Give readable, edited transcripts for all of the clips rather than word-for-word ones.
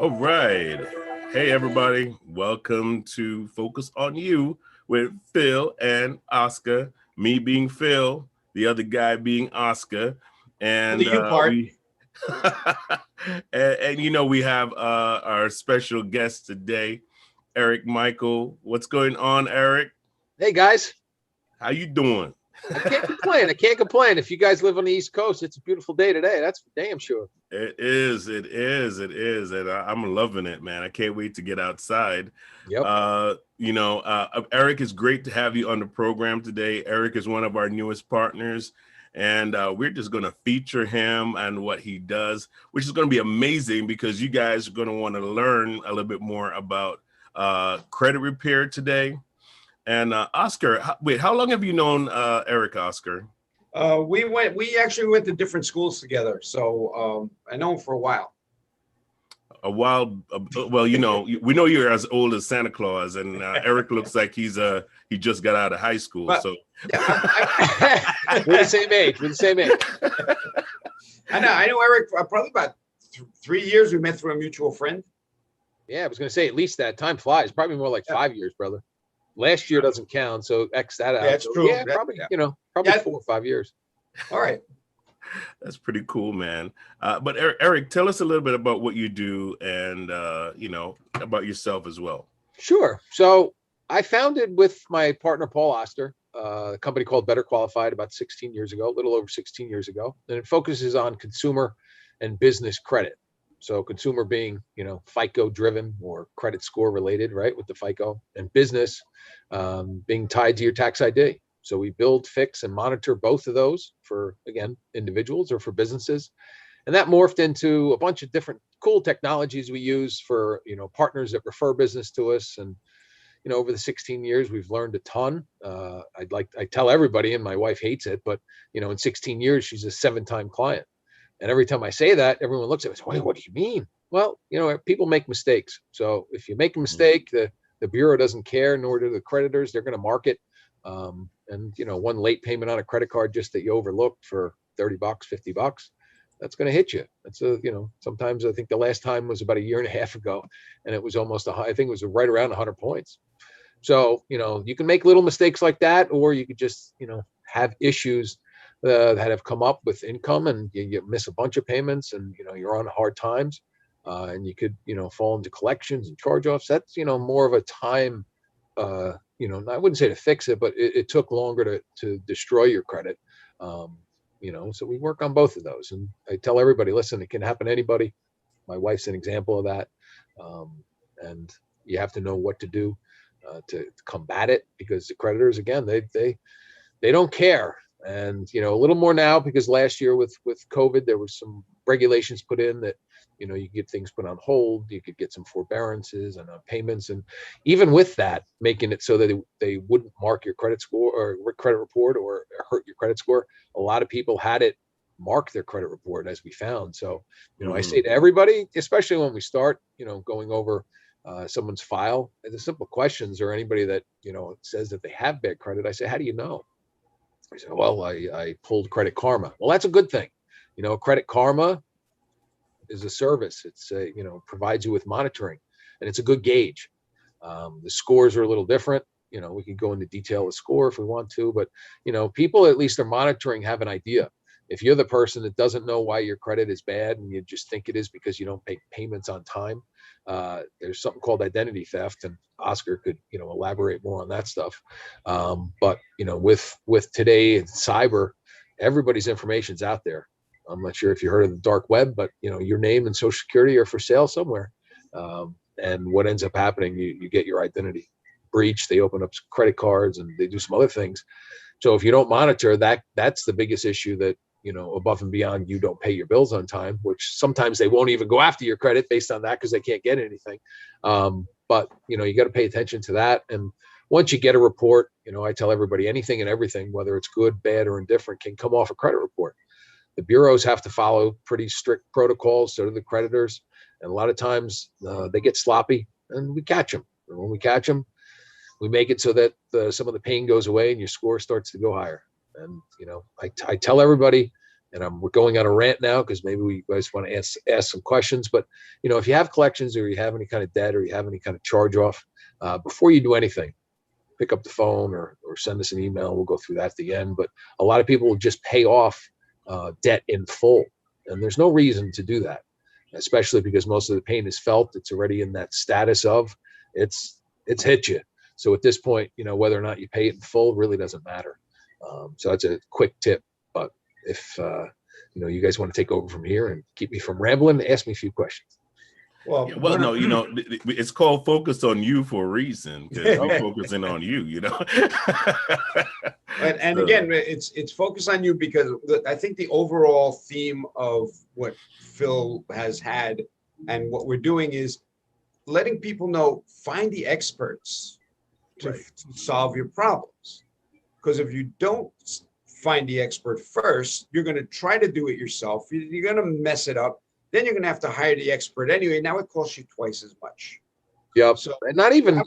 All right. Hey, everybody. Welcome to Focus on You with Phil and Oscar. Me being Phil, the other guy being Oscar. And the you part. and you know, we have our special guest today, Eric Michael. What's going on, Eric? Hey, guys. How you doing? I can't complain. I can't complain. If you guys live on the East Coast, it's a beautiful day today. That's for damn sure. It is. And I'm loving it, man. I can't wait to get outside. Yep. Eric, it's great to have you on the program today. Eric is one of our newest partners, and we're just going to feature him and what he does, which is going to be amazing because you guys are going to want to learn a little bit more about credit repair today. And Oscar, how long have you known Eric, Oscar? We actually went to different schools together, so I know him for a while. A while. Well, you know, we know you're as old as Santa Claus, and Eric looks like he just got out of high school. But, so yeah, we're the same age. We're the same age. I know Eric for probably about 3 years. We met through a mutual friend. Yeah, I was going to say at least that. Time flies. Probably more like 5 years, brother. Last year doesn't count, so X that out. Yeah, that's true. Yeah, probably, probably 4 or 5 years. All right. That's pretty cool, man. But Eric, tell us a little bit about what you do and, about yourself as well. Sure. So I founded with my partner, Paul Oster, a company called Better Qualified about 16 years ago, a little over 16 years ago. And it focuses on consumer and business credit. So consumer being, FICO driven or credit score related, right, with the FICO, and business being tied to your tax ID. So we build, fix, and monitor both of those for, again, individuals or for businesses. And that morphed into a bunch of different cool technologies we use for, partners that refer business to us. And, over the 16 years, we've learned a ton. I tell everybody, and my wife hates it, but, in 16 years, she's a 7-time client. And every time I say that, everyone looks at me and says, wait, what do you mean? Well, people make mistakes. So if you make a mistake, the bureau doesn't care, nor do the creditors. They're going to mark it. And one late payment on a credit card just that you overlooked for $30, $50, that's going to hit you. That's sometimes I think the last time was about a year and a half ago, and it was almost I think it was right around 100 points. So, you can make little mistakes like that, or you could just, have issues that have come up with income, and you miss a bunch of payments, and you're on hard times, and you could fall into collections and charge-offs. That's more of a time, I wouldn't say to fix it, but it took longer to destroy your credit. So we work on both of those, and I tell everybody, listen, it can happen to anybody. My wife's an example of that, and you have to know what to do to combat it, because the creditors, again, they don't care. And, a little more now, because last year with COVID, there was some regulations put in that, you could get things put on hold, you could get some forbearances and payments. And even with that, making it so that they wouldn't mark your credit score or credit report or hurt your credit score. A lot of people had it mark their credit report, as we found. So, I say to everybody, especially when we start, going over someone's file, the simple questions, or anybody that, says that they have bad credit, I say, how do you know? I said, well, I pulled Credit Karma. Well, that's a good thing. Credit Karma is a service. It's provides you with monitoring, and it's a good gauge. The scores are a little different. We can go into detail of the score if we want to, but people at least are monitoring, have an idea. If you're the person that doesn't know why your credit is bad and you just think it is because you don't pay payments on time, there's something called identity theft, and Oscar could, elaborate more on that stuff. But with today and cyber, everybody's information's out there. I'm not sure if you heard of the dark web, but your name and social security are for sale somewhere. And what ends up happening, you get your identity breached. They open up credit cards and they do some other things. So if you don't monitor that, that's the biggest issue, that above and beyond, you don't pay your bills on time, which sometimes they won't even go after your credit based on that because they can't get anything. But you got to pay attention to that. And once you get a report, I tell everybody, anything and everything, whether it's good, bad, or indifferent, can come off a credit report. The bureaus have to follow pretty strict protocols, so do the creditors. And a lot of times they get sloppy, and we catch them. And when we catch them, we make it so that some of the pain goes away and your score starts to go higher. And I tell everybody, and we're going on a rant now because maybe we guys want to ask some questions. But if you have collections, or you have any kind of debt, or you have any kind of charge off, before you do anything, pick up the phone or send us an email. We'll go through that at the end. But a lot of people will just pay off debt in full, and there's no reason to do that, especially because most of the pain is felt. It's already in that status of it's hit you. So at this point, whether or not you pay it in full really doesn't matter. So that's a quick tip. But if you guys want to take over from here and keep me from rambling, ask me a few questions. Well, no, it's called Focus on You for a reason, because we're focusing on you, And again, it's focus on you because I think the overall theme of what Phil has had and what we're doing is letting people know, find the experts to solve your problems. Because if you don't find the expert first, you're going to try to do it yourself. You're going to mess it up. Then you're going to have to hire the expert anyway. Now it costs you twice as much. Yeah. So and not even,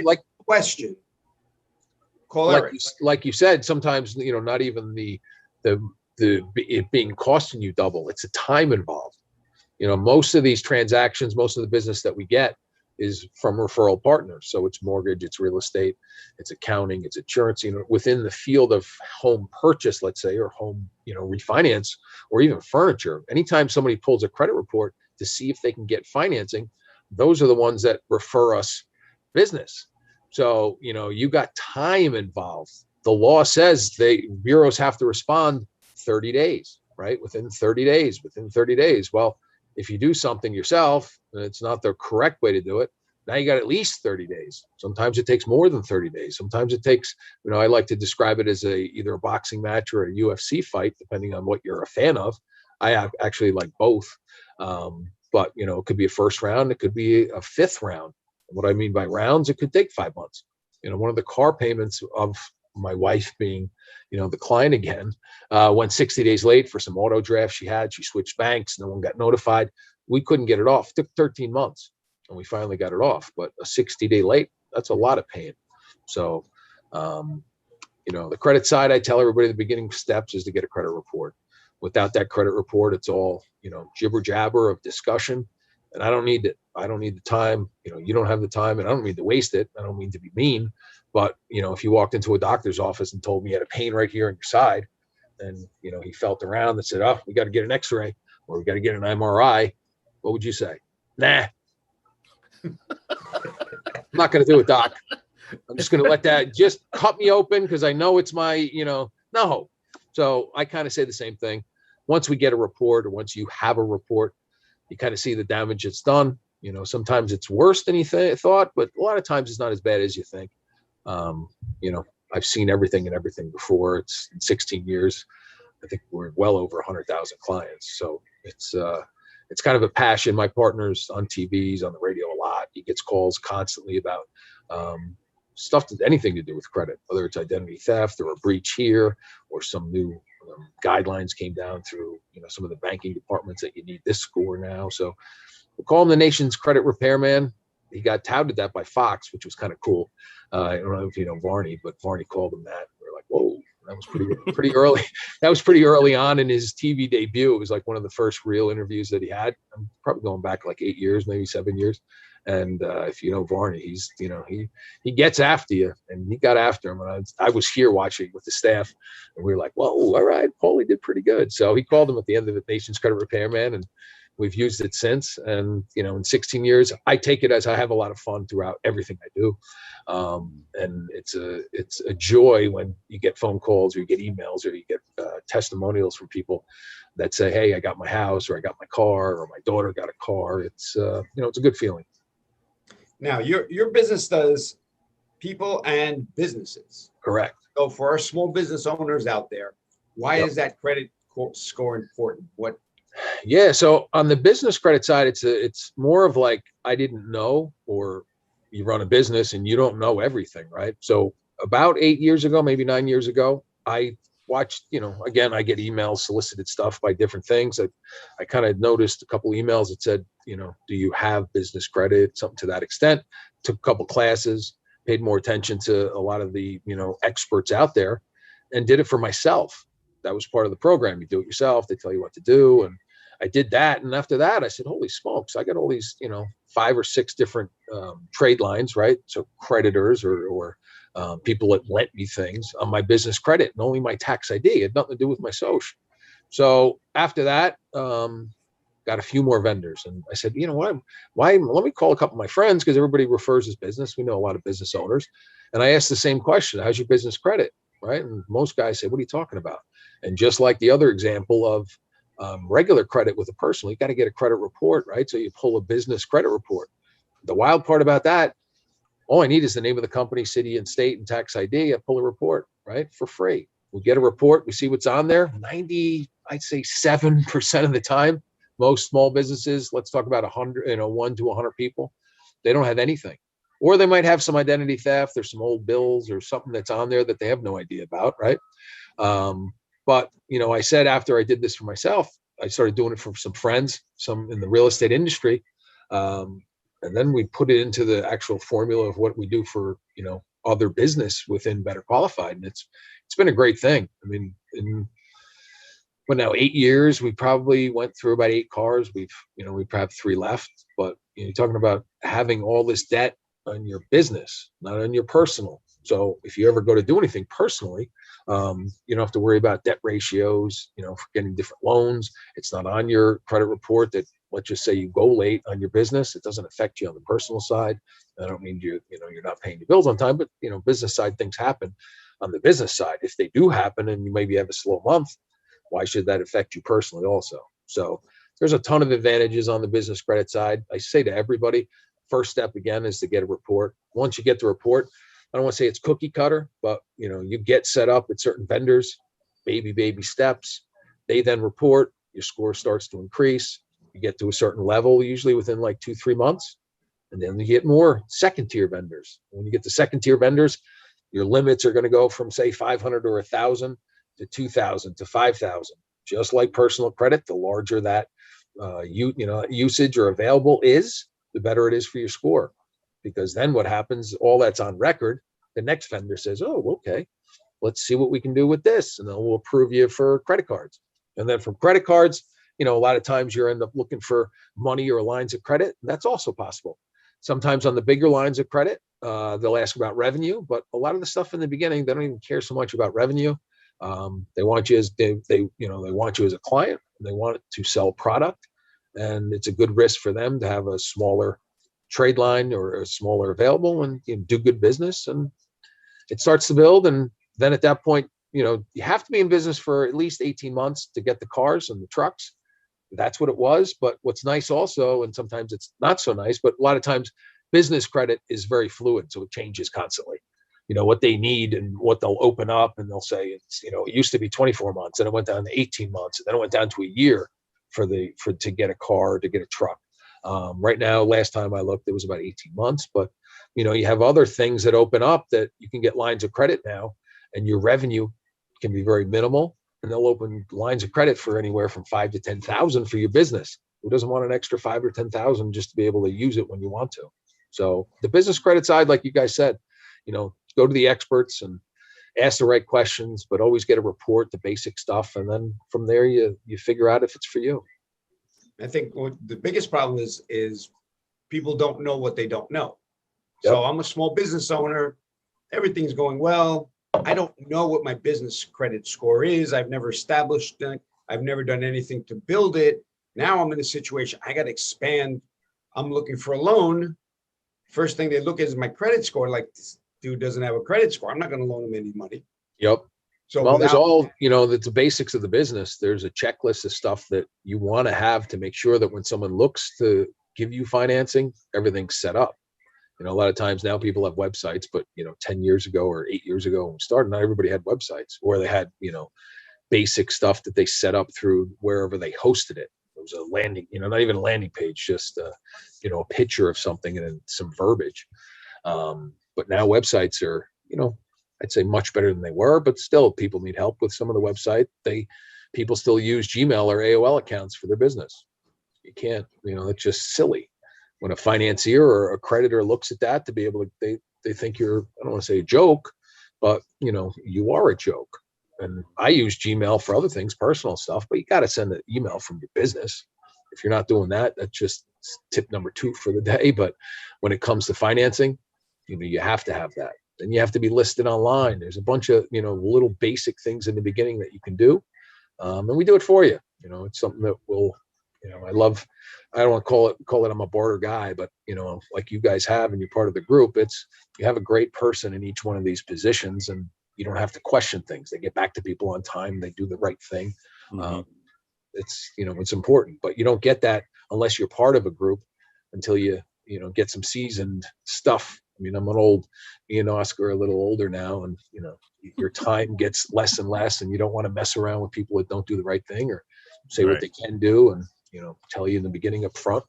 like question. Call Eric. Like you said, sometimes, not even the it being costing you double. It's the time involved. Most of these transactions, most of the business that we get is from referral partners. So it's mortgage, it's real estate, it's accounting, it's insurance, within the field of home purchase, let's say, or home, refinance, or even furniture. Anytime somebody pulls a credit report to see if they can get financing, those are the ones that refer us business. So, you got time involved. The law says bureaus have to respond 30 days, right? Within 30 days. Well, if you do something yourself and it's not the correct way to do it, now you got at least 30 days. Sometimes it takes more than 30 days. Sometimes it takes, I like to describe it as either a boxing match or a UFC fight, depending on what you're a fan of. I actually like both. But, it could be a first round. It could be a fifth round. What I mean by rounds, it could take 5 months. One of the car payments of my wife being, the client again, went 60 days late for some auto drafts she had. She switched banks. No one got notified. We couldn't get it off. It took 13 months and we finally got it off. But a 60-day late, that's a lot of pain. So, the credit side, I tell everybody the beginning steps is to get a credit report. Without that credit report, it's all, jibber jabber of discussion. And I don't need it. I don't need the time. You don't have the time, and I don't mean to waste it. I don't mean to be mean. But, if you walked into a doctor's office and told me you had a pain right here on your side, and, he felt around and said, oh, we got to get an x-ray or we got to get an MRI, what would you say? Nah. I'm not going to do it, doc. I'm just going to let that just cut me open because I know it's my, no. So I kind of say the same thing. Once we get a report, or once you have a report, you kind of see the damage it's done. Sometimes it's worse than you thought, but a lot of times it's not as bad as you think. I've seen everything and everything before. It's in 16 years. I think we're well over 100,000 clients. So it's kind of a passion. My partner's on TV, he's on the radio a lot. He gets calls constantly about stuff anything to do with credit, whether it's identity theft or a breach here, or some new guidelines came down through some of the banking departments that you need this score now. So we call him the nation's credit repairman. He got touted that by Fox, which was kind of cool. I don't know if you know Varney, but Varney called him that. We're like, whoa, that was pretty early. That was pretty early on in his TV debut. It was like one of the first real interviews that he had. I'm probably going back like 8 years, maybe 7 years. And if you know Varney, he's, he gets after you, and he got after him. And I was here watching with the staff, and we were like, whoa, all right, Paulie did pretty good. So he called him at the end of the Nation's Credit Repairman, and we've used it since. And, in 16 years, I take it as I have a lot of fun throughout everything I do. And it's a joy when you get phone calls or you get emails or you get testimonials from people that say, hey, I got my house, or I got my car, or my daughter got a car. It's, it's a good feeling. Now, your business does people and businesses. Correct. So for our small business owners out there, why Yep. is that credit score important? What? Yeah. So on the business credit side, it's more of like, I didn't know, or you run a business and you don't know everything, right? So about 8 years ago, maybe 9 years ago, I watched, again, I get emails, solicited stuff by different things. I kind of noticed a couple emails that said, do you have business credit? Something to that extent. Took a couple classes, paid more attention to a lot of the, experts out there, and did it for myself. That was part of the program. You do it yourself. They tell you what to do. And I did that. And after that, I said, holy smokes, I got all these, 5 or 6 different trade lines, right? So creditors or people that lent me things on my business credit, and only my tax ID. It had nothing to do with my social. So after that, got a few more vendors. And I said, why let me call a couple of my friends, because everybody refers his business. We know a lot of business owners. And I asked the same question, how's your business credit? Right. And most guys say, what are you talking about? And just like the other example of regular credit with a personal, you got to get a credit report, right? So you pull a business credit report. The wild part about that, all I need is the name of the company, city and state, and tax ID. I pull a report, right, for free. We get a report. We see what's on there. 90, I'd say 7% of the time, most small businesses, let's talk about 100, 1 to 100 people, they don't have anything. Or they might have some identity theft. There's some old bills or something that's on there that they have no idea about, right? But, I said after I did this for myself, I started doing it for some friends, some in the real estate industry. And then we put it into the actual formula of what we do for, other business within Better Qualified. And it's been a great thing. I mean, now 8 years, we probably went through about 8 cars. We probably have 3 left, but you're talking about having all this debt on your business, not on your personal. So if you ever go to do anything personally, you don't have to worry about debt ratios, for getting different loans. It's not on your credit report that, let's just say you go late on your business. It doesn't affect you on the personal side. I don't mean you're not paying your bills on time, but, business side things happen on the business side. If they do happen and you maybe have a slow month, why should that affect you personally also? So there's a ton of advantages on the business credit side. I say to everybody, first step again is to get a report. Once you get the report, I don't want to say it's cookie cutter, but you get set up with certain vendors, baby steps. They then report, your score starts to increase. You get to a certain level, usually within like 2-3 months. And then you get more second tier vendors. When you get to second tier vendors, your limits are going to go from say 500 or 1,000 to 2,000 to 5,000. Just like personal credit, the larger that usage or available is, the better it is for your score. Because then what happens, all that's on record, the next vendor says, oh, okay, let's see what we can do with this. And then we'll approve you for credit cards. And then from credit cards, a lot of times you end up looking for money or lines of credit. And that's also possible. Sometimes on the bigger lines of credit, they'll ask about revenue, but a lot of the stuff in the beginning, they don't even care so much about revenue. They want you as they want you as a client, and they want to sell product. And it's a good risk for them to have a smaller trade line or a smaller available and do good business. And it starts to build. And then at that point, you have to be in business for at least 18 months to get the cars and the trucks. That's what it was. But what's nice also, and sometimes it's not so nice, but a lot of times business credit is very fluid. So it changes constantly. What they need and what they'll open up, and they'll say it's, it used to be 24 months and it went down to 18 months. And then it went down to a year to get a car, to get a truck. Right now, last time I looked, it was about 18 months, but you have other things that open up that you can get lines of credit now, and your revenue can be very minimal, and they'll open lines of credit for anywhere from 5 to 10,000 for your business. Who doesn't want an extra 5 or 10,000 just to be able to use it when you want to? So the business credit side, like you guys said, go to the experts and ask the right questions, but always get a report, the basic stuff. And then from there, you figure out if it's for you. I think what the biggest problem is people don't know what they don't know. So I'm a small business owner. Everything's going well. I don't know what my business credit score is. I've never established it. I've never done anything to build it. Now I'm in a situation, I got to expand. I'm looking for a loan. First thing they look at is my credit score. Like, this dude doesn't have a credit score. I'm not going to loan him any money. Yep. So well, there's all, that's the basics of the business. There's a checklist of stuff that you want to have to make sure that when someone looks to give you financing, everything's set up. A lot of times now people have websites, but 10 years ago or 8 years ago when we started, not everybody had websites, or they had, basic stuff that they set up through wherever they hosted it. It was a landing, not even a landing page, just a picture of something and then some verbiage. But now websites are, I'd say much better than they were, but still people need help with some of the website. People still use Gmail or AOL accounts for their business. You can't, it's just silly. When a financier or a creditor looks at that, to be able to, they think you're, I don't want to say a joke, but you are a joke. And I use Gmail for other things, personal stuff, but you got to send an email from your business. If you're not doing that, that's just tip number 2 for the day. But when it comes to financing, you have to have that. And you have to be listed online. There's a bunch of, little basic things in the beginning that you can do. And we do it for you. It's something that will, I love, I don't want to call it I'm a border guy, but like you guys have, and you're part of the group, you have a great person in each one of these positions, and you don't have to question things. They get back to people on time. They do the right thing. Mm-hmm. It's important, but you don't get that unless you're part of a group until you get some seasoned stuff. I mean, I'm an old, me and Oscar are a little older now, and your time gets less and less, and you don't want to mess around with people that don't do the right thing or say what they can do, and tell you in the beginning up front,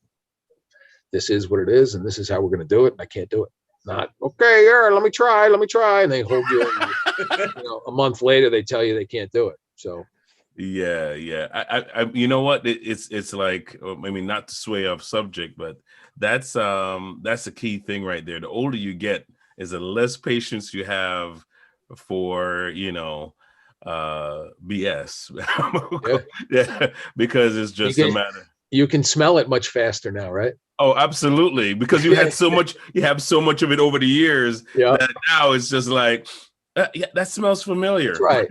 this is what it is, and this is how we're going to do it, and I can't do it. Not, okay, yeah, let me try, and they hold you, and, a month later, they tell you they can't do it. So, yeah. I you know what? It's like, I mean, not to sway off subject, but that's a key thing right there. The older you get, is the less patience you have for, BS. Yeah, because it's just a matter. You can smell it much faster now, right? Oh, absolutely. Because you have so much of it over the years that now it's just like, yeah, that smells familiar. That's right.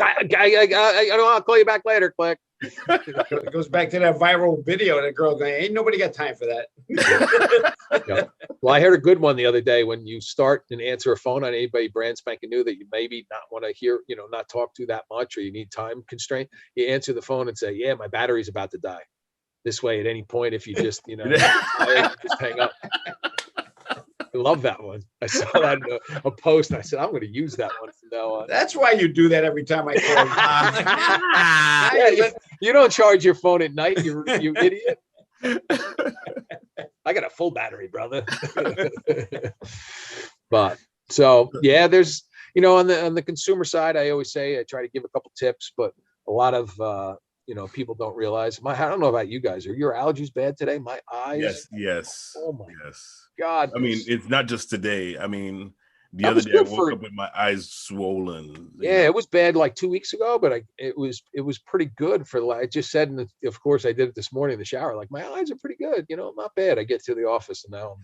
I'll call you back later, click. It goes back to that viral video of the girl going, ain't nobody got time for that. Well, I heard a good one the other day. When you start and answer a phone on anybody brand spanking new that you maybe not want to hear, not talk to that much, or you need time constraint, you answer the phone and say, yeah, my battery's about to die. This way, at any point, if you just, just hang up. I love that one. I saw that in a post, and I said, I'm going to use that one from now on. That's why you do that every time I call you. You don't charge your phone at night, you idiot. I got a full battery, brother. But so, yeah, there's, on the consumer side, I always say I try to give a couple tips, but a lot of people don't realize. I don't know about you guys. Are your allergies bad today? My eyes. Yes. Oh my God. I mean, it's not just today. I mean, the other day I woke up with my eyes swollen. Yeah, it was bad like 2 weeks ago, but it was pretty good for I just said, and of course I did it this morning in the shower. Like, my eyes are pretty good, not bad. I get to the office and now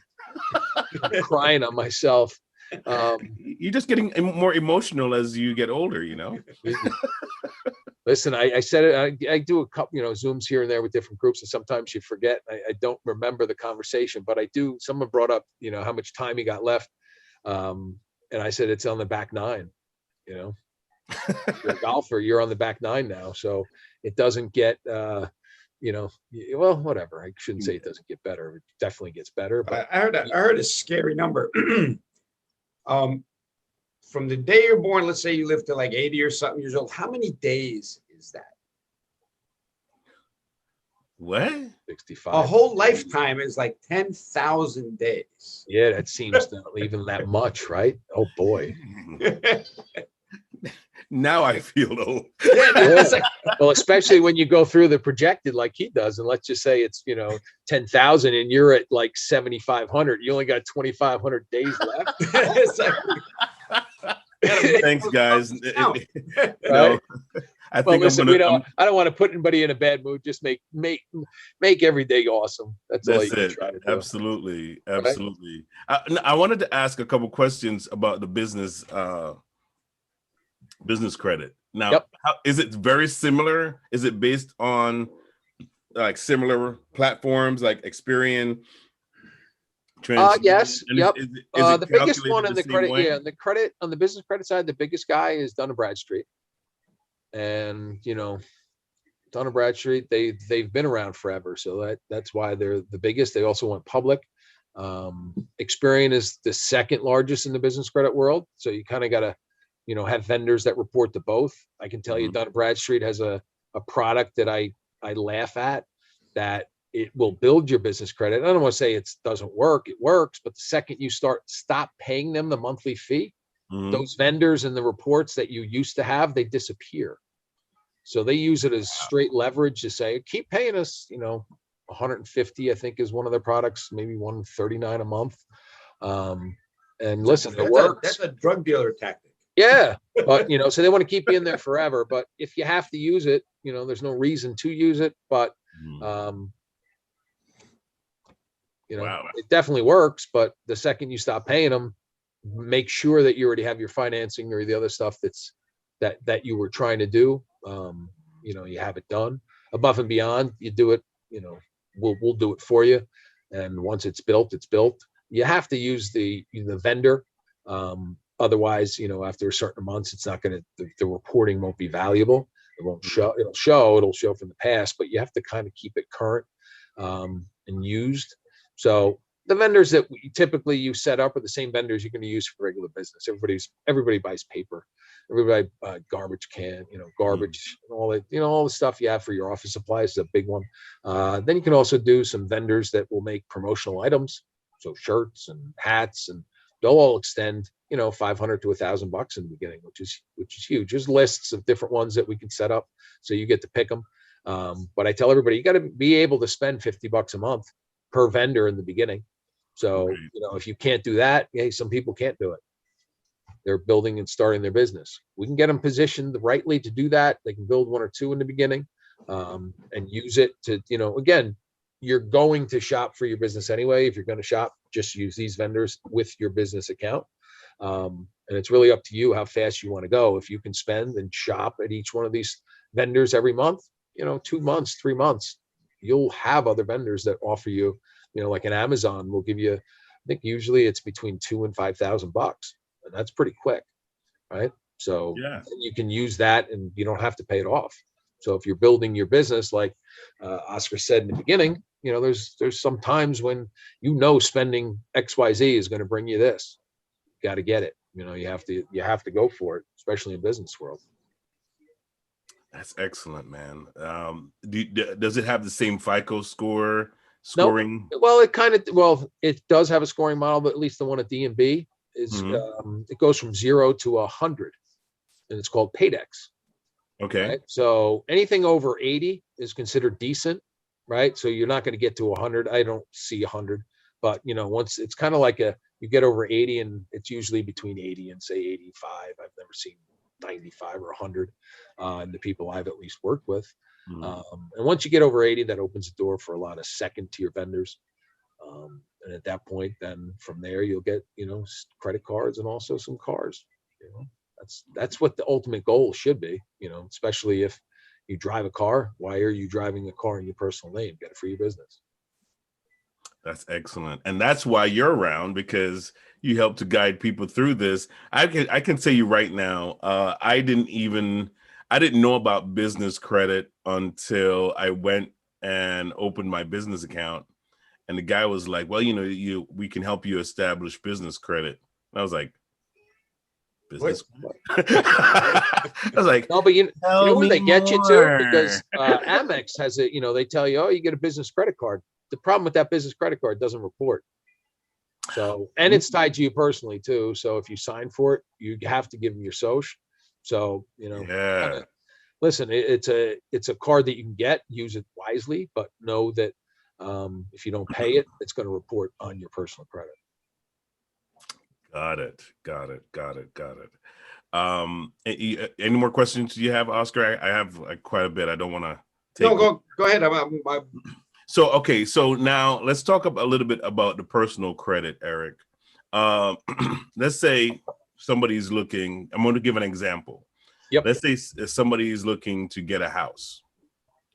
I'm crying on myself. You're just getting more emotional as you get older, Listen, I said it. I do a couple, Zooms here and there with different groups, and sometimes you forget. I don't remember the conversation, but I do. Someone brought up, how much time you got left, and I said it's on the back 9. You're a golfer, you're on the back 9 now, so it doesn't get, well, whatever. I shouldn't say it doesn't get better. It definitely gets better. But I heard a scary number. From the day you're born, let's say you live to like 80 or something years old, how many days is that? What? 65. A whole lifetime is like 10,000 days. Yeah, that seems not even that much, right? Oh boy. Now I feel old. Yeah. Well, especially when you go through the projected like he does, and let's just say it's 10,000 and you're at like 7,500. You only got 2,500 days left. Thanks, guys. Right? I Well, think I'm listen, gonna. I don't want to put anybody in a bad mood. Just make every day awesome. That's all That's you can it. try to do. Absolutely, Right? absolutely. I wanted to ask a couple questions about the business credit. Now, Yep. is it very similar? Is it based on like similar platforms like Experian, TransUnion, Yes. and Yep. is it The biggest one calculated in the the same credit, way? yeah, on the business credit side, the biggest guy is Dun& Bradstreet. And, Dun& Bradstreet, they've been around forever. So that's why they're the biggest. They also went public. Experian is the second largest in the business credit world. So you kind of got to, have vendors that report to both. I can tell you Dun& Bradstreet has a product that I laugh at, that it will build your business credit. I don't want to say it doesn't work. It works, but the second you stop paying them the monthly fee, those vendors and the reports that you used to have, they disappear. So they use it as straight leverage to say, keep paying us, 150, I think is one of their products, maybe 139 a month. And listen, it works. That's a drug dealer tactic. Yeah. But, so they want to keep you in there forever. But if you have to use it, there's no reason to use it. But, Wow. it definitely works. But the second you stop paying them, make sure that you already have your financing or the other stuff that you were trying to do. You have it done above and beyond. You do it, we'll do it for you. And once it's built, it's built. You have to use the vendor. Otherwise, after a certain months, it's not going to, the reporting won't be valuable. It won't show, it'll show from the past, but you have to kind of keep it current and used. So the vendors that typically you set up are the same vendors you're going to use for regular business. Everybody buys paper, everybody garbage can, garbage, all that, all the stuff you have for your office supplies is a big one. Then you can also do some vendors that will make promotional items, so shirts and hats, and they'll all extend, $500 to $1,000 in the beginning, which is huge. There's lists of different ones that we can set up, so you get to pick them. But I tell everybody, you got to be able to spend $50 a month per vendor in the beginning. So, if you can't do that, hey, some people can't do it. They're building and starting their business. We can get them positioned rightly to do that. They can build one or two in the beginning and use it to, again, you're going to shop for your business anyway. If you're going to shop, just use these vendors with your business account. And it's really up to you how fast you want to go. If you can spend and shop at each one of these vendors every month, 2 months, 3 months, you'll have other vendors that offer you, like an Amazon will give you, I think usually it's between $2,000 and $5,000, and that's pretty quick, right? So you can use that and you don't have to pay it off. So if you're building your business, like Oscar said in the beginning, there's some times when spending XYZ is going to bring you this. You got to get it. You have to go for it, especially in business world. That's excellent, man. Does it have the same FICO scoring? Nope. Well, it does have a scoring model, but at least the one at D&B is it goes from 0 to 100, and it's called Paydex. Okay. Right? So anything over 80 is considered decent, right? So you're not going to get to 100. I don't see 100, but once it's kind of like you get over 80, and it's usually between 80 and say 85. I've never seen 95 or 100 in the people I've at least worked with. And once you get over 80, that opens the door for a lot of second tier vendors. And at that point, then from there, you'll get, credit cards and also some cars. That's what the ultimate goal should be, especially if you drive a car. Why are you driving a car in your personal name? Get it for your business. That's excellent. And that's why you're around, because you help to guide people through this. I can tell you right now, I didn't know about business credit until I went and opened my business account. And the guy was like, well, we can help you establish business credit. And I was like, business credit? I was like, no, but you know where they get you to? Because Amex has it, they tell you, oh, you get a business credit card. The problem with that business credit card, doesn't report. So, and it's tied to you personally too. So if you sign for it, you have to give them your social. So, listen, it's a card that you can get, use it wisely, but know that if you don't pay it, it's going to report on your personal credit. Got it. Any more questions you have, Oscar? I have like quite a bit. I don't want to take. No, go ahead. So, okay. So now let's talk a little bit about the personal credit, Eric. Let's say somebody's looking, I'm going to give an example. Yep. Let's say somebody's looking to get a house,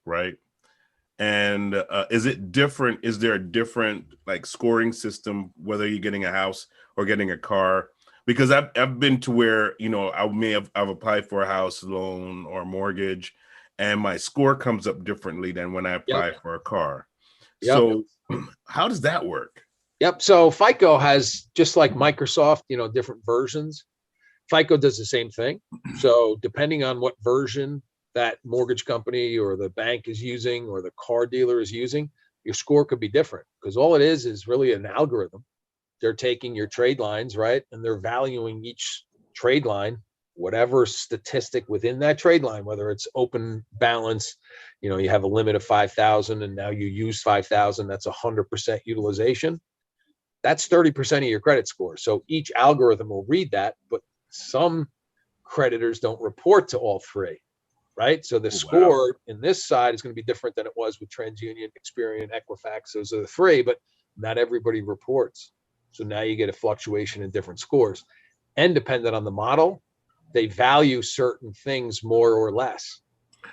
right? And is it different? Is there a different like scoring system, whether you're getting a house or getting a car? Because I've been to where, you know, I've applied for a house loan or mortgage, and my score comes up differently than when I apply for a car. Yep. So how does that work? Yep. So FICO has, just like Microsoft, you know, different versions. FICO does the same thing. So depending on what version that mortgage company or the bank is using or the car dealer is using, your score could be different, because all it is really an algorithm. They're taking your trade lines, right? And they're valuing each trade line, whatever statistic within that trade line, whether it's open balance, you know, you have a limit of 5,000 and now you use 5,000, that's 100% utilization. That's 30% of your credit score. So each algorithm will read that, but some creditors don't report to all three, right? So the score in this side is going to be different than it was with TransUnion, Experian, Equifax. Those are the three, but not everybody reports. So now you get a fluctuation in different scores. And dependent on the model, they value certain things more or less.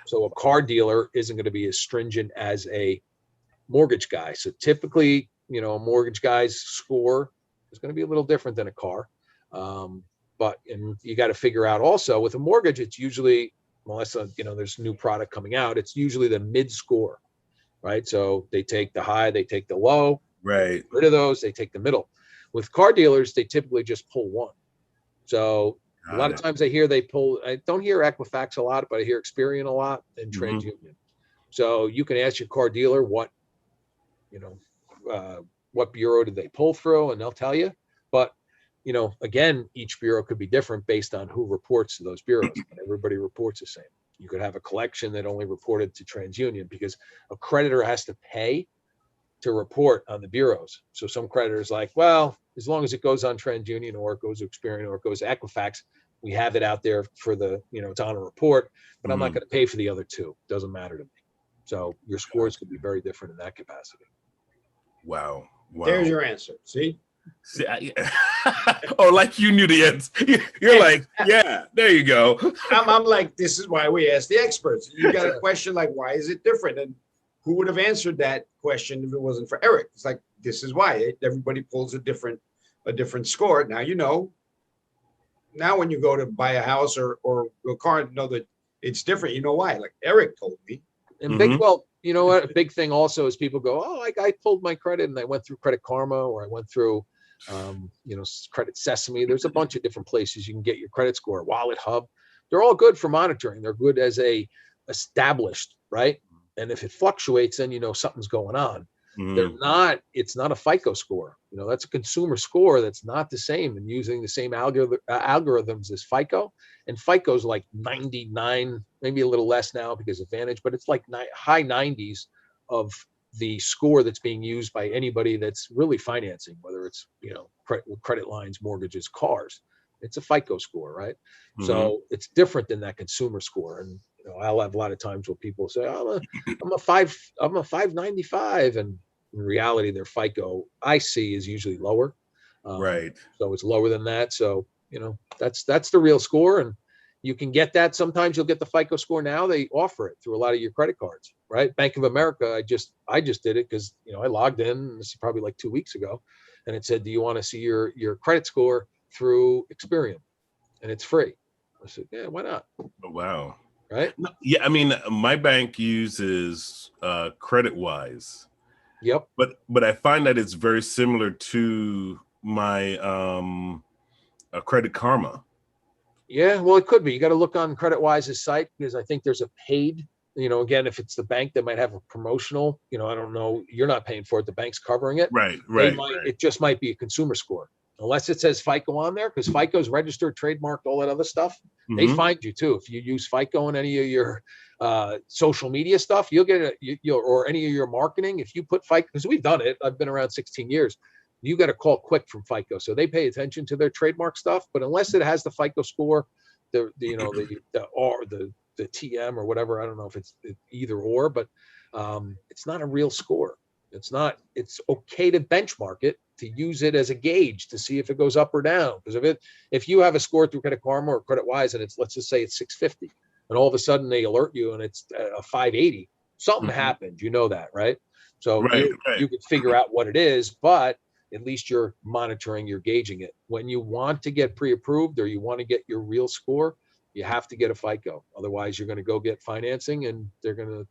So a car dealer isn't going to be as stringent as a mortgage guy. So typically, you know, a mortgage guy's score is going to be a little different than a car. And you got to figure out also with a mortgage, it's usually, unless, you know, there's new product coming out, it's usually the mid score, right? So they take the high, they take the low, right? Rid of those, they take the middle. With car dealers, they typically just pull one. So a lot of times I hear they pull, I don't hear Equifax a lot, but I hear Experian a lot and TransUnion. So you can ask your car dealer what, you know, what bureau did they pull through, and they'll tell you. But, you know, again, each bureau could be different based on who reports to those bureaus. Everybody reports the same. You could have a collection that only reported to TransUnion, because a creditor has to pay to report on the bureaus. So some creditors like, well, as long as it goes on TransUnion or it goes to Experian or it goes to Equifax, we have it out there for the, you know, it's on a report, but I'm not going to pay for the other two. Doesn't matter to me. So your scores could be very different in that capacity. Wow. There's your answer. See, oh, like you knew the answer. You're like, yeah, there you go. I'm like, this is why we ask the experts. You got a question like, why is it different? And who would have answered that question if it wasn't for Eric? It's like, this is why everybody pulls a different score. Now, you know, now when you go to buy a house or a car, know that it's different. You know why? Like Eric told me. And well, you know what? A big thing also is people go, oh, I pulled my credit and I went through Credit Karma, or I went through, you know, Credit Sesame. There's a bunch of different places you can get your credit score. Wallet Hub. They're all good for monitoring. They're good as a established, right? And if it fluctuates, then you know something's going on. They're not, it's not a FICO score. You know, that's a consumer score that's not the same and using the same algorithms as FICO. And FICO's like 99, maybe a little less now because of Vantage, but it's like high 90s of the score that's being used by anybody that's really financing, whether it's, you know, credit lines, mortgages, cars. It's a FICO score, right? So it's different than that consumer score. And you know, I'll have a lot of times where people say, oh, I'm a 595, and in reality, their FICO I see is usually lower. Right. So it's lower than that. So, you know, that's the real score. And you can get that. Sometimes you'll get the FICO score now. They offer it through a lot of your credit cards, right? Bank of America, I just did it because, you know, I logged in, this is probably like 2 weeks ago, and it said, do you want to see your credit score through Experian? And it's free. I said, yeah, why not? Wow. Right? Yeah, I mean, my bank uses CreditWise. Yep. But I find that it's very similar to my Credit Karma. Yeah, well, it could be. You got to look on CreditWise's site, because I think there's a paid, you know, again, if it's the bank that might have a promotional, you know, I don't know, you're not paying for it, the bank's covering it. Right. It just might be a consumer score. Unless it says FICO on there, because FICO's registered, trademarked, all that other stuff. They find you too. If you use FICO in any of your social media stuff, you'll get or any of your marketing. If you put FICO, because we've done it, I've been around 16 years. You got a call quick from FICO, so they pay attention to their trademark stuff. But unless it has the FICO score, the TM or whatever. I don't know if it's either or, but it's not a real score. It's okay to benchmark it, to use it as a gauge to see if it goes up or down. Because if you have a score through Credit Karma or Credit Wise and let's just say it's 650, and all of a sudden they alert you and it's a 580, something happened. You know that, right? So Right. you can figure out what it is, but at least you're monitoring, you're gauging it. When you want to get pre-approved or you want to get your real score, you have to get a FICO. Otherwise, you're going to go get financing and they're going to,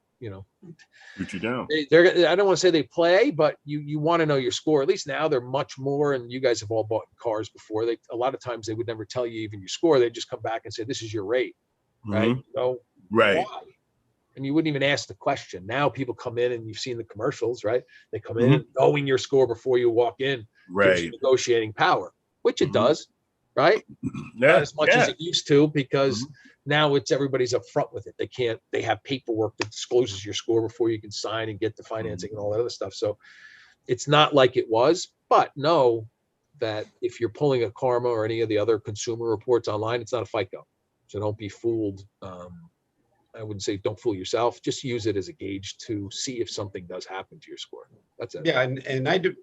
Shoot you down. I don't want to say they play, but you want to know your score. At least now they're much more, and you guys have all bought cars before. A lot of times they would never tell you even your score. They just come back and say, this is your rate, right? So Right. why? And you wouldn't even ask the question. Now people come in, and you've seen the commercials, right? They come in knowing your score before you walk in, gives you negotiating power, which it does, right? Yeah. Not as much as it used to, because now everybody's upfront with it. They have paperwork that discloses your score before you can sign and get the financing and all that other stuff. So it's not like it was, but know that if you're pulling a Karma or any of the other consumer reports online, it's not a FICO. So don't be fooled. I wouldn't say don't fool yourself. Just use it as a gauge to see if something does happen to your score. That's it. Yeah, and I do,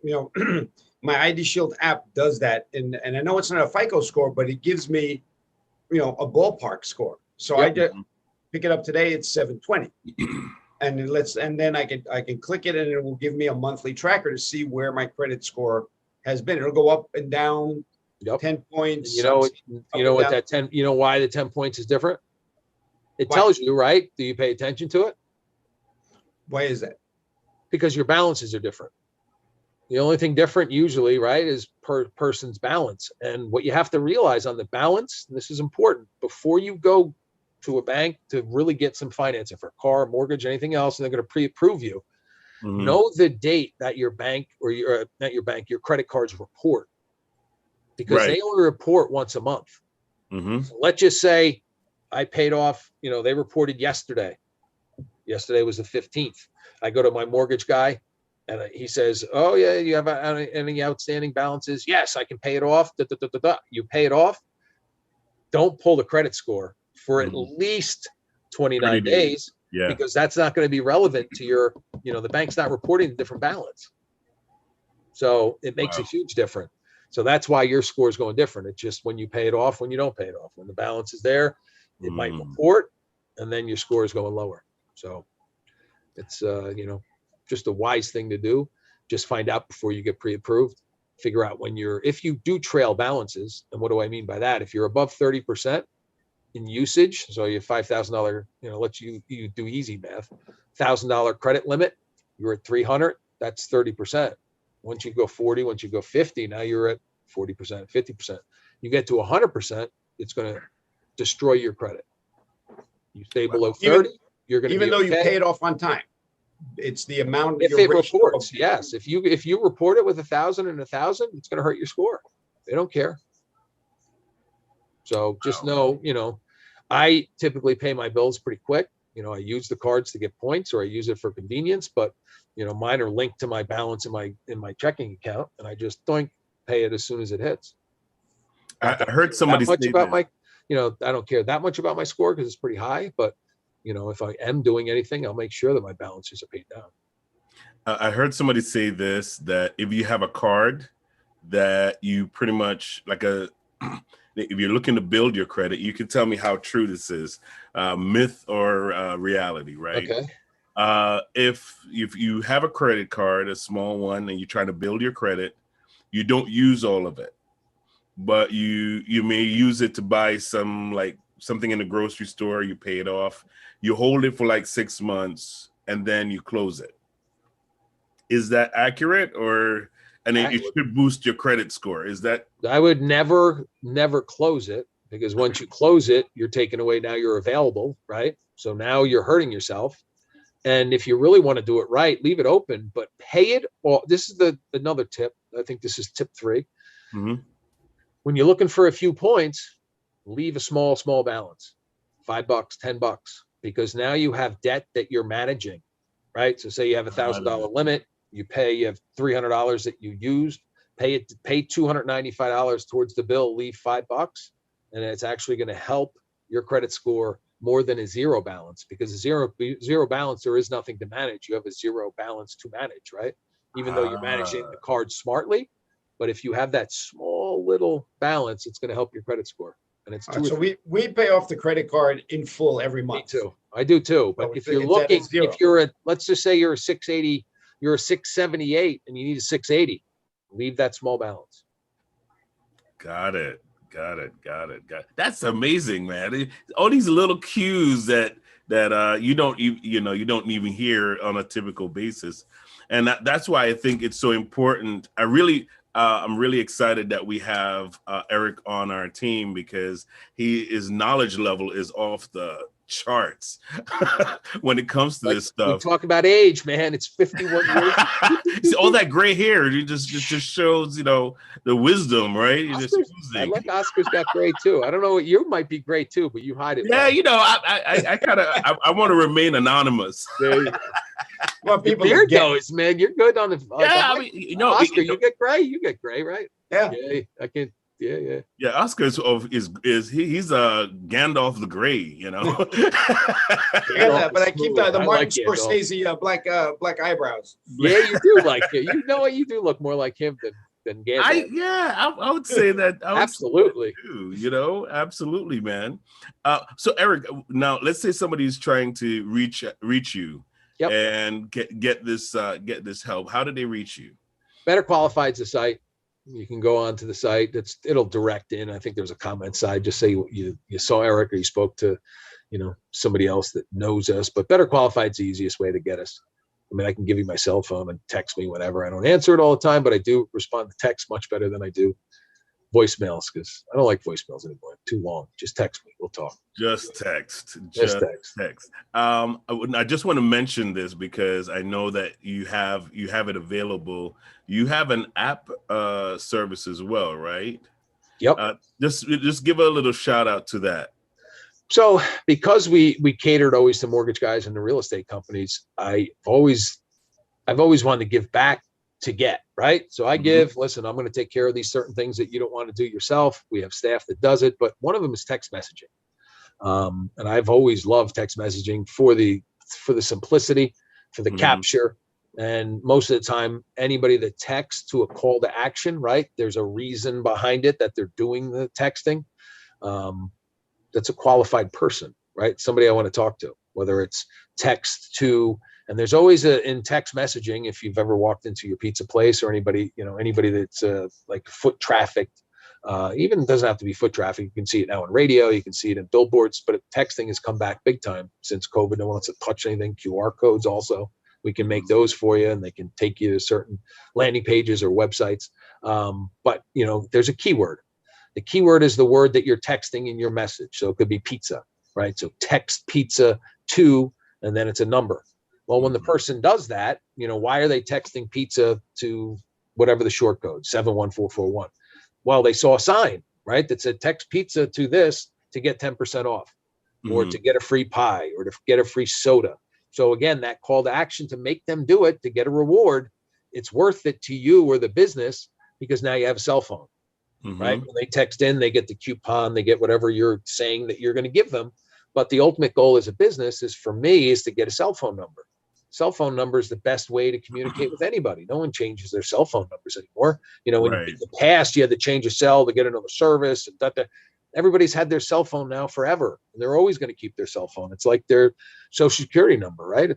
my ID Shield app does that, and I know it's not a FICO score, but it gives me, a ballpark score. So I just pick it up today. It's 720, and then I can click it, and it will give me a monthly tracker to see where my credit score has been. It'll go up and down 10 points. You know why the 10 points is different? It tells you, right? Do you pay attention to it? Why is that? Because your balances are different. The only thing different usually, right, is per person's balance. And what you have to realize on the balance, and this is important, before you go to a bank to really get some financing for a car, mortgage, anything else, and they're going to pre-approve you, know the date that your bank or your credit cards report, because they only report once a month. So let's just say I paid off, they reported yesterday. Yesterday was the 15th. I go to my mortgage guy and he says, oh yeah, you have any outstanding balances? Yes, I can pay it off. You pay it off. Don't pull the credit score for at least 29 days, because that's not going to be relevant to your, the bank's not reporting the different balance. So it makes a huge difference. So that's why your score is going different. It's just when you pay it off, when you don't pay it off. When the balance is there, it might report, and then your score is going lower. So it's, just a wise thing to do. Just find out before you get pre-approved. Figure out if you do trail balances, and what do I mean by that? If you're above 30% in usage, so you have $5,000, let you do easy math, $1,000 credit limit, you're at 300, that's 30%. Once you go 40, once you go 50, now you're at 40%, 50%. You get to 100%, it's going to destroy your credit. You stay below 30, you're going to even though you pay it off on time. It's the amount if it reports. Yes, if you report it with 1,000 and 1,000, it's going to hurt your score. They don't care. So just know, I typically pay my bills pretty quick. I use the cards to get points, or I use it for convenience, but mine are linked to my balance in my checking account, and I just don't pay it as soon as it hits. I heard somebody say about my, I don't care that much about my score because it's pretty high, but if I am doing anything, I'll make sure that my balances are paid down. I heard somebody say this, that if you have a card that you pretty much if you're looking to build your credit, you can tell me how true this is, myth or reality, right? Okay. If you have a credit card, a small one, and you're trying to build your credit, you don't use all of it, but you may use it to buy something in the grocery store. You pay it off, you hold it for 6 months, and then you close it. Is that accurate? And it should boost your credit score. Is that? I would never close it, because once you close it, you're taking away, now you're available, right? So now you're hurting yourself. And if you really want to do it right, leave it open, but pay it all. This is another tip. I think this is tip 3. When you're looking for a few points, leave a small balance, $5, $10, because now you have debt that you're managing, right? So say you have $1,000 limit, you have $300 that you used, pay $295 towards the bill, leave $5, and it's actually going to help your credit score more than a zero balance, because a zero balance, there is nothing to manage. You have a zero balance to manage, right? Even though you're managing the card smartly, but if you have that small little balance, it's going to help your credit score. And it's All right, so we pay off the credit card in full every me month. too. I do too. But So if you're it's at a looking, zero. if you're at, let's just say you're a 680, you're a 678, and you need a 680, leave that small balance. Got it. That's amazing, man. All these little cues that you don't even hear on a typical basis, and that's why I think it's so important. I'm really excited that we have Eric on our team, because his knowledge level is off the charts when it comes to this stuff. We talk about age, man. It's 51 years. See, all that gray hair, it just shows, the wisdom, right? I like Oscar's got gray too. I don't know, you might be gray too, but you hide it. Yeah, I kind of I want to remain anonymous. Well, people beard goes, man. You're good on the. Yeah, Oscar, you get gray. You get gray, right? Yeah, I can. Yeah. Yeah, Oscar is he's a Gandalf the Gray, Yeah, but I keep the Martin Scorsese black eyebrows. Yeah, you do like it. You know what? You do look more like him than Gandalf. I would say that. Absolutely. Absolutely, man. So Eric, now let's say somebody's trying to reach you, yep, and get this help. How do they reach you? Better Qualified's the site. You can go onto the site. It'll direct in. I think there's a comment side. Just say you saw Eric, or you spoke to, somebody else that knows us. But Better Qualified's the easiest way to get us. I mean, I can give you my cell phone and text me whenever. I don't answer it all the time, but I do respond to text much better than I do voicemails, because I don't like voicemails anymore. Too long. Just text me. We'll talk. Just text. I just want to mention this because I know that you have it available. You have an app service as well, right? Yep. Just give a little shout out to that. So because we catered always to mortgage guys and the real estate companies, I've always wanted to give back to get, right? So I give, listen, I'm going to take care of these certain things that you don't want to do yourself. We have staff that does it, but one of them is text messaging. And I've always loved text messaging for the simplicity, for the capture. And most of the time, anybody that texts to a call to action, right? There's a reason behind it that they're doing the texting. That's a qualified person, right? Somebody I want to talk to, whether it's text to, and there's always in text messaging, if you've ever walked into your pizza place or anybody that's like foot trafficked, even doesn't have to be foot traffic. You can see it now on radio, you can see it in billboards, but texting has come back big time since COVID. No one wants to touch anything. QR codes also, we can make those for you, and they can take you to certain landing pages or websites. But there's a keyword. The keyword is the word that you're texting in your message. So it could be pizza, right? So text pizza to, and then it's a number. Well, when the person does that, why are they texting pizza to whatever the short code, 71441? Well, they saw a sign, right, that said text pizza to this to get 10% off, or to get a free pie, or to get a free soda. So again, that call to action to make them do it, to get a reward, it's worth it to you or the business, because now you have a cell phone, right? When they text in, they get the coupon, they get whatever you're saying that you're going to give them. But the ultimate goal as a business is to get a cell phone number. Cell phone number is the best way to communicate with anybody. No one changes their cell phone numbers anymore. In the past, you had to change a cell to get another service. Everybody's had their cell phone now forever, and they're always going to keep their cell phone. It's like their social security number, right?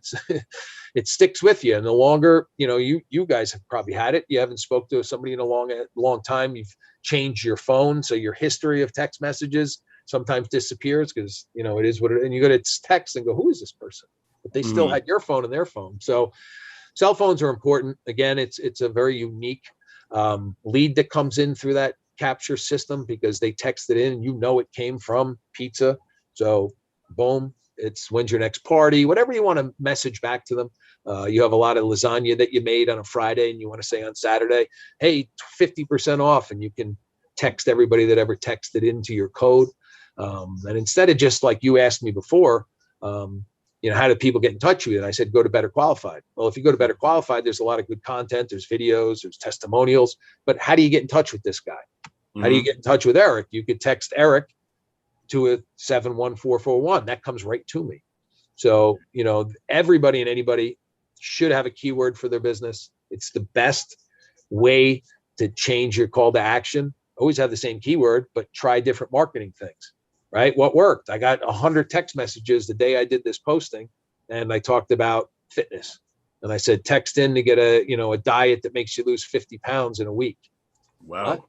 It sticks with you. And the longer, you guys have probably had it. You haven't spoke to somebody in a long time. You've changed your phone, so your history of text messages sometimes disappears, because it is what it is. And you go to text and go, who is this person? But they still had your phone and their phone. So cell phones are important. Again, it's a very unique lead that comes in through that capture system, because they text it in and it came from pizza. So boom, it's when's your next party, whatever you want to message back to them. You have a lot of lasagna that you made on a Friday and you want to say on Saturday, hey, 50% off, and you can text everybody that ever texted into your code. And instead of just like you asked me before, how do people get in touch with you? And I said, go to Better Qualified. Well, if you go to Better Qualified, there's a lot of good content. There's videos, there's testimonials. But how do you get in touch with this guy? How do you get in touch with Eric? You could text Eric to a 71441. That comes right to me. So, everybody and anybody should have a keyword for their business. It's the best way to change your call to action. Always have the same keyword, but try different marketing things, right? What worked? I got 100 text messages the day I did this posting, and I talked about fitness. And I said, text in to get a diet that makes you lose 50 pounds in a week. Wow. What?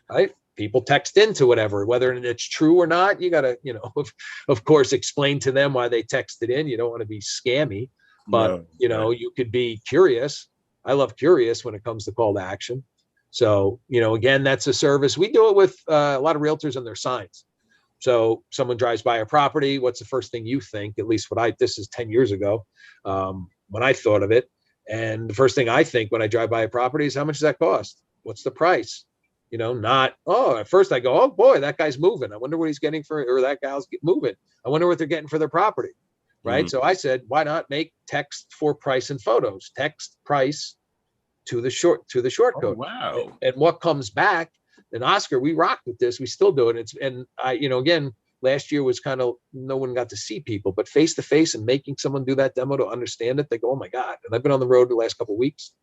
Right? People text into whatever, whether it's true or not. You got to, of course, explain to them why they texted in. You don't want to be scammy, but you could be curious. I love curious when it comes to call to action. So, again, that's a service. We do it with a lot of realtors and their signs. So someone drives by a property. What's the first thing you think? At least this is 10 years ago when I thought of it. And the first thing I think when I drive by a property is, how much does that cost? What's the price? At first I go, oh boy, that guy's moving. I wonder what he's getting or that gal's moving. I wonder what they're getting for their property. Right. So I said, why not make text for price and photos? Text price to the short code. Wow. And what comes back, and Oscar, we rocked with this. We still do it. And again, last year was kind of, no one got to see people, but face to face and making someone do that demo to understand it, they go, oh my God. And I've been on the road the last couple of weeks,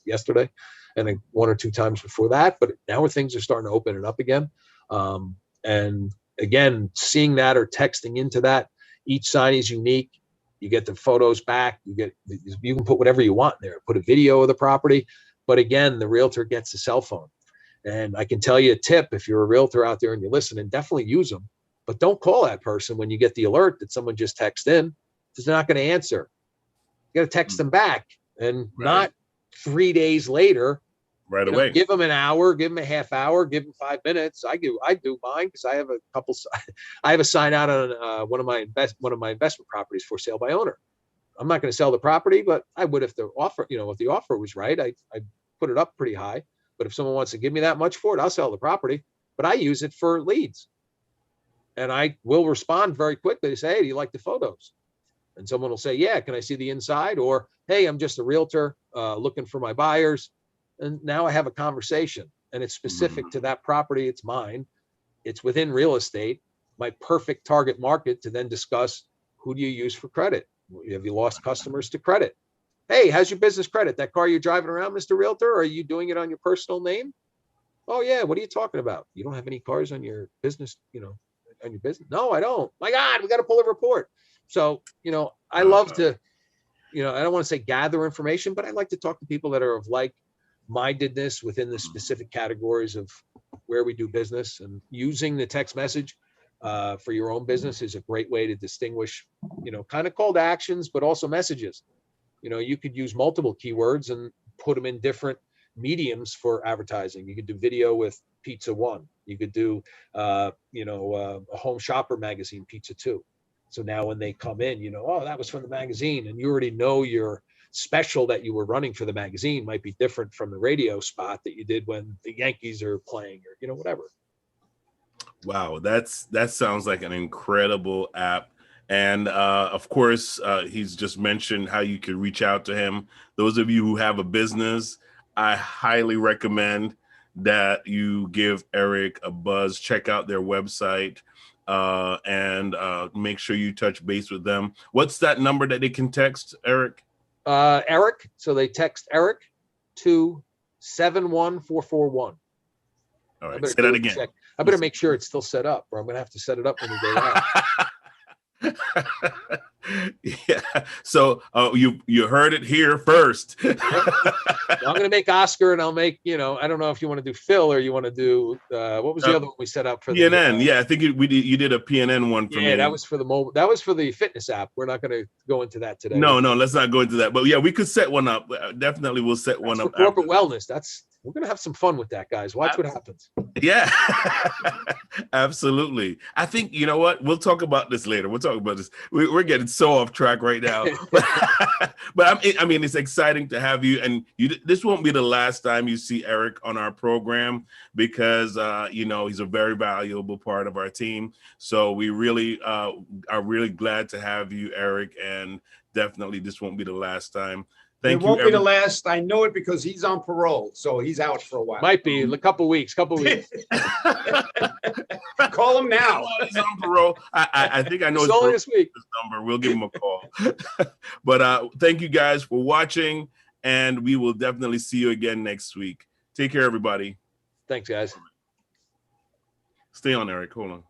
yesterday, and then 1 or 2 times before that. But now where things are starting to open it up again. And again, seeing that or texting into that, each sign is unique. You get the photos back. You can put whatever you want in there. Put a video of the property. But again, the realtor gets a cell phone. And I can tell you a tip, if you're a realtor out there and you listen, and definitely use them, but don't call that person when you get the alert that someone just texted in, because they're not going to answer. You got to text them back, and not 3 days later. Right away. Give them an hour, give them a half hour, give them 5 minutes. I do mine because I have a couple. I have a sign out on one of my investment properties for sale by owner. I'm not going to sell the property, but I would if the offer, if the offer was right. I put it up pretty high. But if someone wants to give me that much for it, I'll sell the property. But I use it for leads, and I will respond very quickly to say, hey, do you like the photos? And someone will say, yeah, can I see the inside? Or, hey, I'm just a realtor looking for my buyers. And now I have a conversation, and it's specific to that property. It's mine. It's within real estate, my perfect target market to then discuss, who do you use for credit? Have you lost customers to credit? Hey, how's your business credit? That car you're driving around, Mr. Realtor, or are you doing it on your personal name? Oh yeah. What are you talking about? You don't have any cars on your business, on your business? No, I don't. My God, we got to pull a report. So, I love to, I don't want to say gather information, but I like to talk to people that are of like-mindedness within the specific categories of where we do business, and using the text message for your own business is a great way to distinguish, kind of call to actions, but also messages. You could use multiple keywords and put them in different mediums for advertising. You could do video with Pizza One. You could do, a home shopper magazine, Pizza Two. So now when they come in, oh, that was from the magazine, and you already know your special that you were running for the magazine might be different from the radio spot that you did when the Yankees are playing, or whatever. Wow, that sounds like an incredible app. And of course, he's just mentioned how you can reach out to him. Those of you who have a business, I highly recommend that you give Eric a buzz. Check out their website and make sure you touch base with them. What's that number that they can text, Eric? Eric. So they text Eric to 71441. All right, say that again. I better make sure it's still set up, or I'm going to have to set it up when we go live. Yeah. So you heard it here first. I'm going to make Oscar, and I'll make, I don't know if you want to do Phil or you want to do, what was the other one we set up for? PNN. Yeah, I think you did a PNN one for me. Yeah, that was for the mobile. That was for the fitness app. We're not going to go into that today. No, let's not go into that. But yeah, we could set one up. Definitely we'll set one up. For corporate wellness. We're going to have some fun with that, guys. Watch what happens. Yeah, absolutely. I think, you know what? We'll talk about this later. We'll talk about this. We're getting so off track right now. But I mean, it's exciting to have you. And this won't be the last time you see Eric on our program, because, he's a very valuable part of our team. So we really are really glad to have you, Eric. And definitely this won't be the last time. Thank It you, won't be the everyone. last. I know it because he's on parole, so he's out for a while. Might be a couple weeks. Call him now. He's on parole. I think I know It's his only parole this week. number. We'll give him a call. But thank you guys for watching, and we will definitely see you again next week. Take care, everybody. Thanks, guys. Stay on, Eric. Hold on.